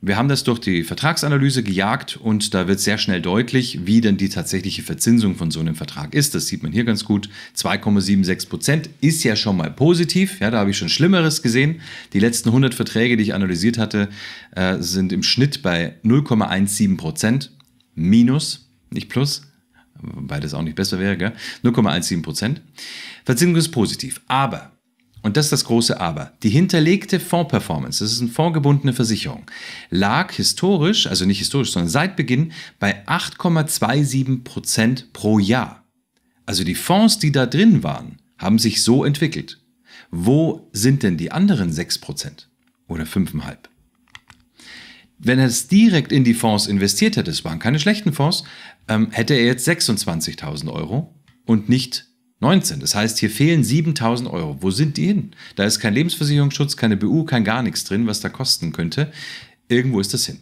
Wir haben das durch die Vertragsanalyse gejagt und da wird sehr schnell deutlich, wie denn die tatsächliche Verzinsung von so einem Vertrag ist. Das sieht man hier ganz gut. 2,76% ist ja schon mal positiv. Ja, da habe ich schon Schlimmeres gesehen. Die letzten 100 Verträge, die ich analysiert hatte, sind im Schnitt bei 0,17%. Minus, nicht plus, weil das auch nicht besser wäre, gell? 0,17%. Verzinsung ist positiv, aber, und das ist das große Aber, die hinterlegte Fondsperformance, das ist eine fondgebundene Versicherung, lag historisch, also nicht historisch, sondern seit Beginn bei 8,27% pro Jahr. Also die Fonds, die da drin waren, haben sich so entwickelt. Wo sind denn die anderen 6% oder 5,5%? Wenn er es direkt in die Fonds investiert hätte, es waren keine schlechten Fonds, hätte er jetzt 26.000 Euro und nicht 19. Das heißt, hier fehlen 7.000 Euro. Wo sind die hin? Da ist kein Lebensversicherungsschutz, keine BU, kein gar nichts drin, was da kosten könnte. Irgendwo ist das hin.